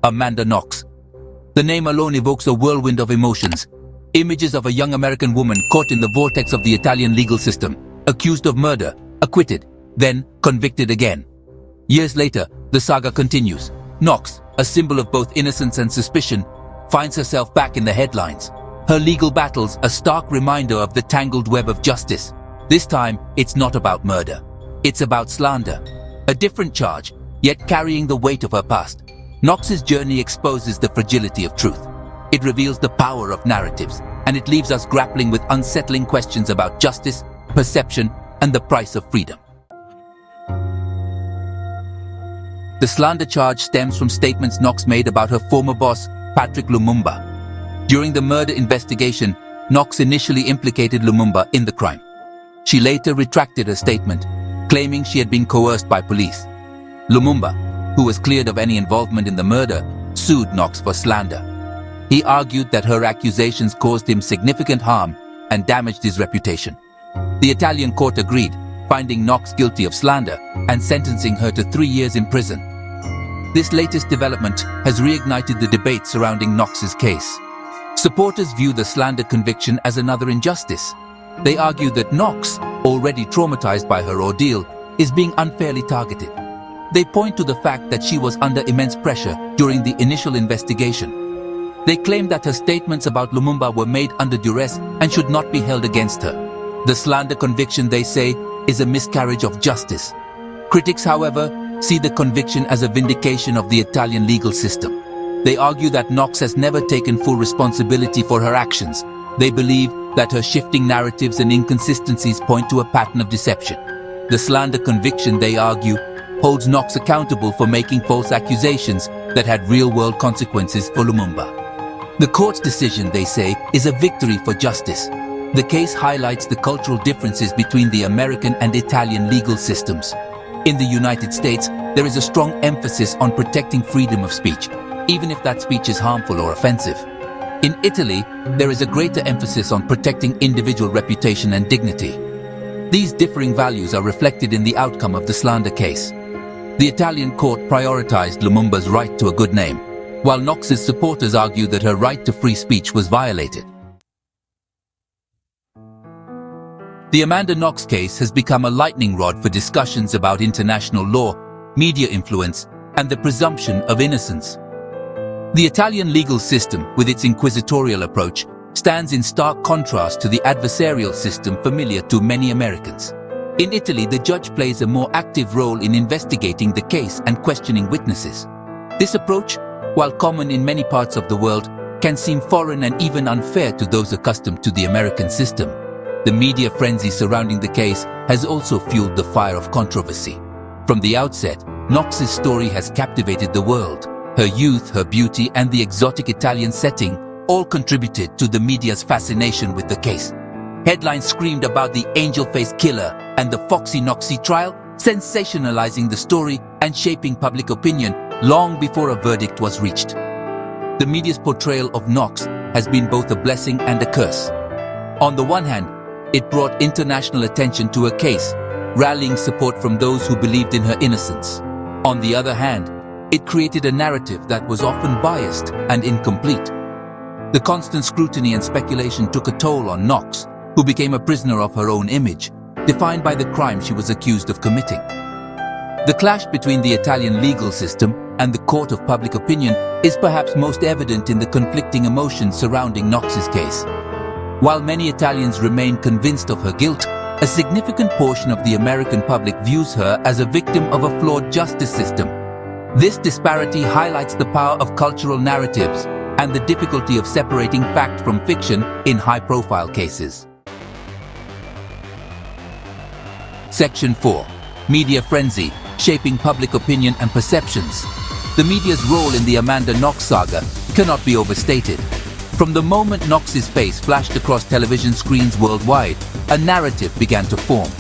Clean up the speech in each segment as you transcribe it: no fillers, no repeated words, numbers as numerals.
Amanda Knox. The name alone evokes a whirlwind of emotions. Images of a young American woman caught in the vortex of the Italian legal system, accused of murder, acquitted, then convicted again. Years later, the saga continues. Knox, a symbol of both innocence and suspicion, finds herself back in the headlines. Her legal battles a stark reminder of the tangled web of justice. This time, it's not about murder. It's about slander. A different charge, yet carrying the weight of her past. Knox's journey exposes the fragility of truth. It reveals the power of narratives, and it leaves us grappling with unsettling questions about justice, perception, and the price of freedom. The slander charge stems from statements Knox made about her former boss, Patrick Lumumba. During the murder investigation, Knox initially implicated Lumumba in the crime. She later retracted her statement, claiming she had been coerced by police. Lumumba, who was cleared of any involvement in the murder, sued Knox for slander. He argued that her accusations caused him significant harm and damaged his reputation. The Italian court agreed, finding Knox guilty of slander and sentencing her to 3 years in prison. This latest development has reignited the debate surrounding Knox's case. Supporters view the slander conviction as another injustice. They argue that Knox, already traumatized by her ordeal, is being unfairly targeted. They point to the fact that she was under immense pressure during the initial investigation. They claim that her statements about Lumumba were made under duress and should not be held against her. The slander conviction, they say, is a miscarriage of justice. Critics, however, see the conviction as a vindication of the Italian legal system. They argue that Knox has never taken full responsibility for her actions. They believe that her shifting narratives and inconsistencies point to a pattern of deception. The slander conviction, they argue, holds Knox accountable for making false accusations that had real-world consequences for Lumumba. The court's decision, they say, is a victory for justice. The case highlights the cultural differences between the American and Italian legal systems. In the United States, there is a strong emphasis on protecting freedom of speech, even if that speech is harmful or offensive. In Italy, there is a greater emphasis on protecting individual reputation and dignity. These differing values are reflected in the outcome of the slander case. The Italian court prioritized Lumumba's right to a good name, while Knox's supporters argued that her right to free speech was violated. The Amanda Knox case has become a lightning rod for discussions about international law, media influence, and the presumption of innocence. The Italian legal system, with its inquisitorial approach, stands in stark contrast to the adversarial system familiar to many Americans. In Italy, the judge plays a more active role in investigating the case and questioning witnesses. This approach, while common in many parts of the world, can seem foreign and even unfair to those accustomed to the American system. The media frenzy surrounding the case has also fueled the fire of controversy. From the outset, Knox's story has captivated the world. Her youth, her beauty, and the exotic Italian setting all contributed to the media's fascination with the case. Headlines screamed about the angel-faced killer and the Foxy Knoxy trial, sensationalizing the story and shaping public opinion long before a verdict was reached. The media's portrayal of Knox has been both a blessing and a curse. On the one hand, it brought international attention to her case, rallying support from those who believed in her innocence. On the other hand, it created a narrative that was often biased and incomplete. The constant scrutiny and speculation took a toll on Knox, who became a prisoner of her own image, defined by the crime she was accused of committing. The clash between the Italian legal system and the court of public opinion is perhaps most evident in the conflicting emotions surrounding Knox's case. While many Italians remain convinced of her guilt, a significant portion of the American public views her as a victim of a flawed justice system. This disparity highlights the power of cultural narratives and the difficulty of separating fact from fiction in high-profile cases. Section 4. Media frenzy, shaping public opinion and perceptions. The media's role in the Amanda Knox saga cannot be overstated. From the moment Knox's face flashed across television screens worldwide, a narrative began to form.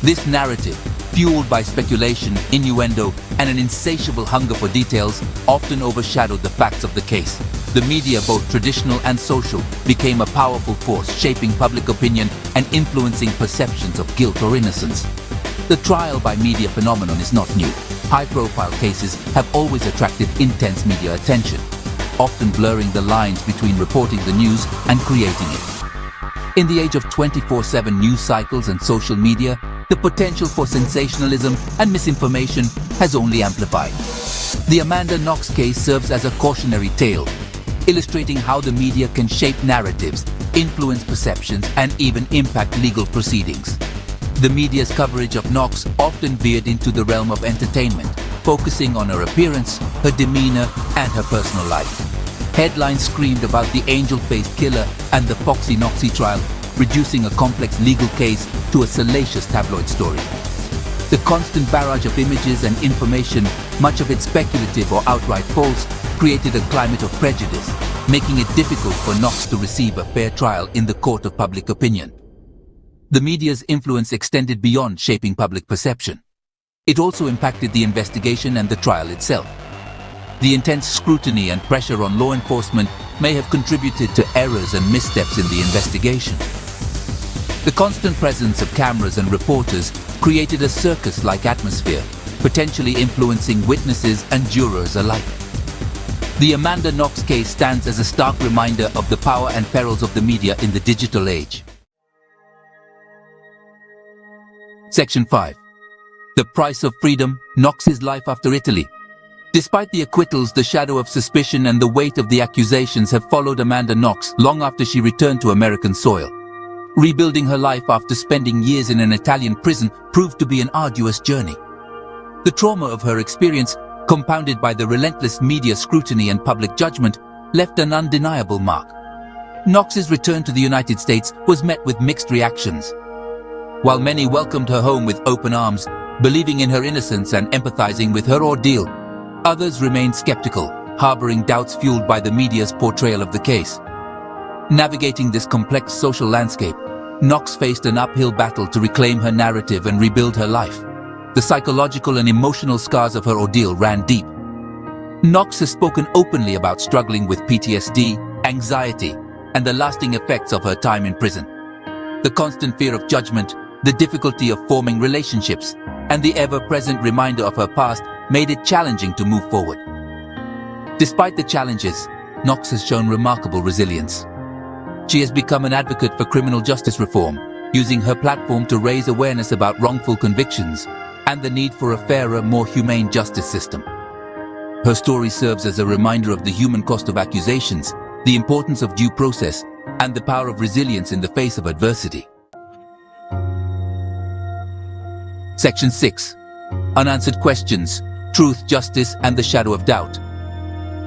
This narrative, fueled by speculation, innuendo, and an insatiable hunger for details, often overshadowed the facts of the case. The media, both traditional and social, became a powerful force shaping public opinion and influencing perceptions of guilt or innocence. The trial by media phenomenon is not new. high-profile cases have always attracted intense media attention, often blurring the lines between reporting the news and creating it. In the age of 24/7 news cycles and social media, the potential for sensationalism and misinformation has only amplified. The Amanda Knox case serves as a cautionary tale, illustrating how the media can shape narratives, influence perceptions, and even impact legal proceedings. The media's coverage of Knox often veered into the realm of entertainment, focusing on her appearance, her demeanor, and her personal life. Headlines screamed about the angel-faced killer and the Foxy Knoxy trial, reducing a complex legal case to a salacious tabloid story. The constant barrage of images and information, much of it speculative or outright false, created a climate of prejudice, making it difficult for Knox to receive a fair trial in the court of public opinion. The media's influence extended beyond shaping public perception. It also impacted the investigation and the trial itself. The intense scrutiny and pressure on law enforcement may have contributed to errors and missteps in the investigation. The constant presence of cameras and reporters created a circus-like atmosphere, potentially influencing witnesses and jurors alike. The Amanda Knox case stands as a stark reminder of the power and perils of the media in the digital age. Section 5. The price of freedom, Knox's life after Italy. Despite the acquittals, the shadow of suspicion and the weight of the accusations have followed Amanda Knox long after she returned to American soil. Rebuilding her life after spending years in an Italian prison proved to be an arduous journey. The trauma of her experience, compounded by the relentless media scrutiny and public judgment, left an undeniable mark. Knox's return to the United States was met with mixed reactions. While many welcomed her home with open arms, believing in her innocence and empathizing with her ordeal, others remained skeptical, harboring doubts fueled by the media's portrayal of the case. Navigating this complex social landscape, Knox faced an uphill battle to reclaim her narrative and rebuild her life. The psychological and emotional scars of her ordeal ran deep. Knox has spoken openly about struggling with PTSD, anxiety, and the lasting effects of her time in prison. The constant fear of judgment, the difficulty of forming relationships, and the ever-present reminder of her past made it challenging to move forward. Despite the challenges, Knox has shown remarkable resilience. She has become an advocate for criminal justice reform, using her platform to raise awareness about wrongful convictions and the need for a fairer, more humane justice system. Her story serves as a reminder of the human cost of accusations, the importance of due process, and the power of resilience in the face of adversity. Section 6. Unanswered questions, truth, justice, and the shadow of doubt.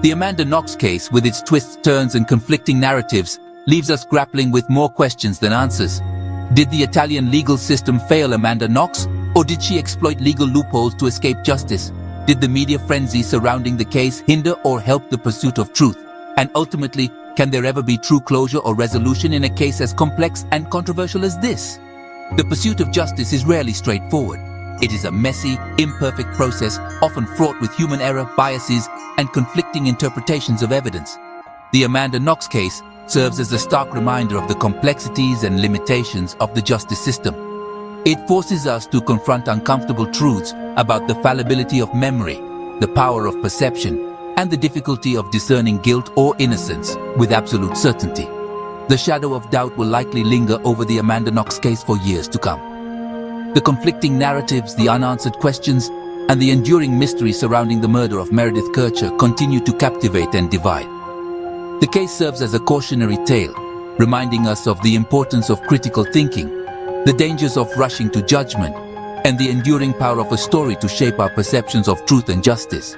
The Amanda Knox case, with its twists, turns, and conflicting narratives, leaves us grappling with more questions than answers. Did the Italian legal system fail Amanda Knox, or did she exploit legal loopholes to escape justice? Did the media frenzy surrounding the case hinder or help the pursuit of truth? And ultimately, can there ever be true closure or resolution in a case as complex and controversial as this? The pursuit of justice is rarely straightforward. It is a messy, imperfect process, often fraught with human error, biases, and conflicting interpretations of evidence. The Amanda Knox case serves as a stark reminder of the complexities and limitations of the justice system. It forces us to confront uncomfortable truths about the fallibility of memory, the power of perception, and the difficulty of discerning guilt or innocence with absolute certainty. The shadow of doubt will likely linger over the Amanda Knox case for years to come. The conflicting narratives, the unanswered questions, and the enduring mystery surrounding the murder of Meredith Kercher continue to captivate and divide. The case serves as a cautionary tale, reminding us of the importance of critical thinking, the dangers of rushing to judgment, and the enduring power of a story to shape our perceptions of truth and justice.